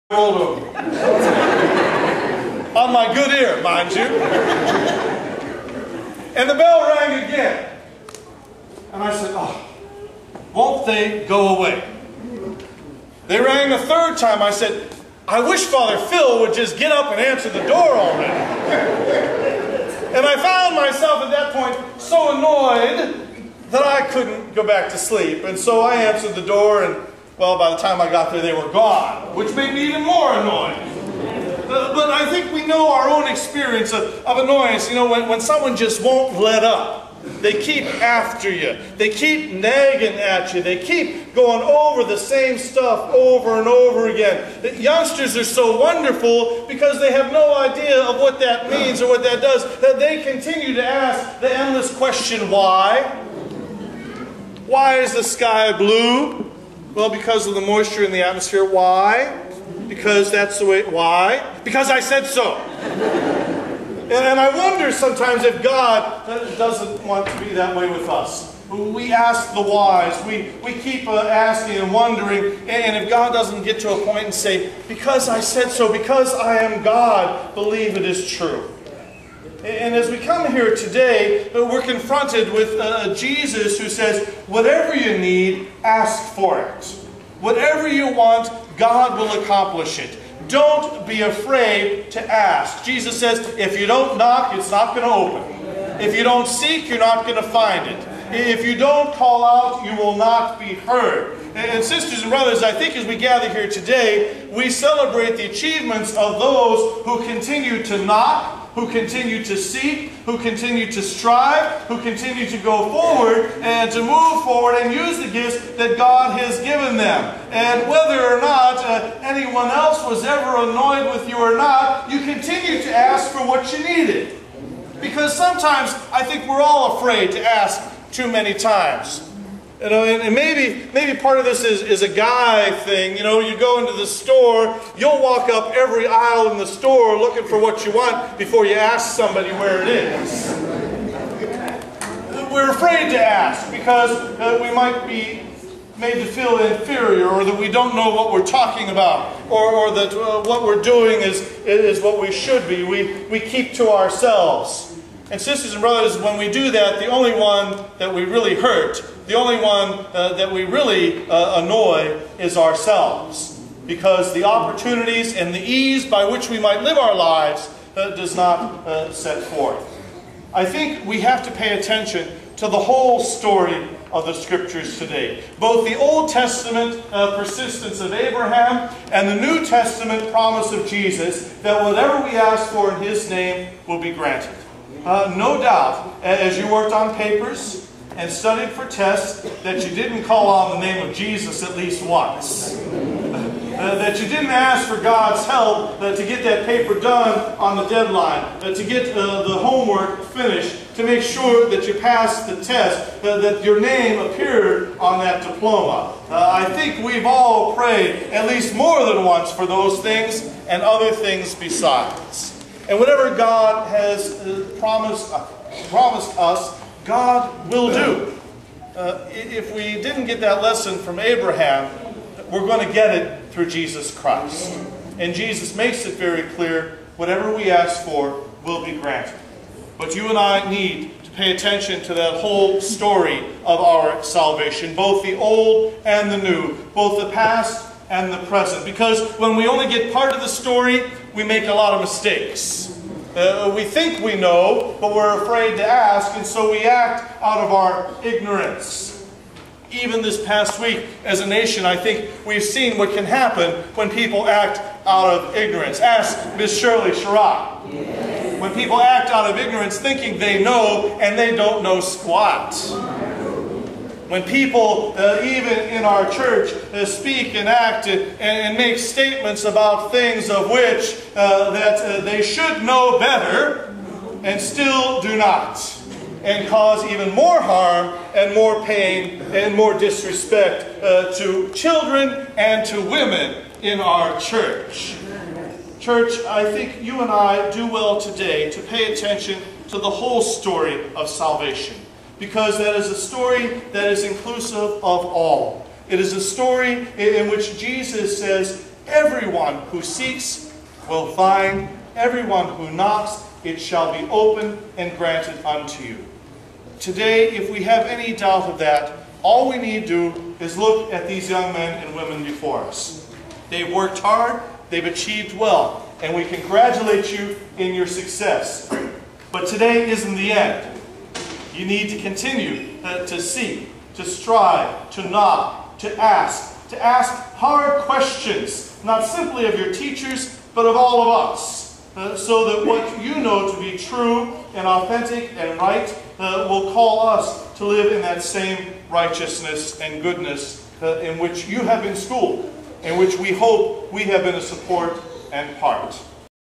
rolled over. On my good ear, mind you. And the bell rang again. And I said, oh, won't they go away? They rang a third time. I said, I wish Father Phil would just get up and answer the door already. And I found myself at that point so annoyed that I couldn't go back to sleep. And so I answered the door, and well, by the time I got there, they were gone, which made me even more annoyed. But I think we know our own experience of annoyance. You know, when someone just won't let up. They keep after you. They keep nagging at you. They keep going over the same stuff over and over again. The youngsters are so wonderful because they have no idea of what that means or what that does, that they continue to ask the endless question, why? Why is the sky blue? Well, because of the moisture in the atmosphere. Why? Because that's the way. Why? Because I said so. And I wonder sometimes if God doesn't want to be that way with us. We ask the whys. We keep asking and wondering. And if God doesn't get to a point and say, because I said so, because I am God, believe it is true. And as we come here today, we're confronted with Jesus who says, whatever you need, ask for it. Whatever you want, God will accomplish it. Don't be afraid to ask. Jesus says, if you don't knock, it's not going to open. If you don't seek, you're not going to find it. If you don't call out, you will not be heard. And sisters and brothers, I think as we gather here today, we celebrate the achievements of those who continue to knock, who continue to seek, who continue to strive, who continue to go forward and to move forward and use the gifts that God has given them. And whether or not anyone else was ever annoyed with you or not, you continue to ask for what you needed. Because sometimes I think we're all afraid to ask too many times. You know, and maybe part of this is a guy thing. You know, you go into the store, you'll walk up every aisle in the store looking for what you want before you ask somebody where it is. We're afraid to ask because we might be made to feel inferior, or that we don't know what we're talking about, or that what we're doing is what we should be. We keep to ourselves. And sisters and brothers, when we do that, the only one that we really hurt, the only one that we really annoy is ourselves. Because the opportunities and the ease by which we might live our lives does not set forth. I think we have to pay attention to the whole story of the Scriptures today. Both the Old Testament persistence of Abraham and the New Testament promise of Jesus that whatever we ask for in His name will be granted. No doubt, as you worked on papers and studied for tests, that you didn't call on the name of Jesus at least once. That you didn't ask for God's help to get that paper done on the deadline, to get the homework finished, to make sure that you passed the test, that your name appeared on that diploma. I think we've all prayed at least more than once for those things and other things besides. And whatever God has promised us, God will do. If we didn't get that lesson from Abraham, we're going to get it through Jesus Christ. And Jesus makes it very clear, whatever we ask for will be granted. But you and I need to pay attention to that whole story of our salvation, both the old and the new, both the past and the present. Because when we only get part of the story, we make a lot of mistakes. We think we know, but we're afraid to ask, and so we act out of our ignorance. Even this past week, as a nation, I think we've seen what can happen when people act out of ignorance. Ask Miss Shirley Sherrod. Yes. When people act out of ignorance, thinking they know, and they don't know squat. When people, even in our church, speak and act and make statements about things of which that they should know better and still do not, and cause even more harm and more pain and more disrespect to children and to women in our church. Church, I think you and I do well today to pay attention to the whole story of salvation. Because that is a story that is inclusive of all. It is a story in which Jesus says, Everyone who seeks will find. Everyone who knocks, it shall be opened and granted unto you. Today, if we have any doubt of that, all we need to do is look at these young men and women before us. They've worked hard, they've achieved well, and we congratulate you in your success. But today isn't the end. You need to continue to seek, to strive, to knock, to ask hard questions, not simply of your teachers, but of all of us. So that what you know to be true and authentic and right will call us to live in that same righteousness and goodness in which you have been schooled, in which we hope we have been a support and part.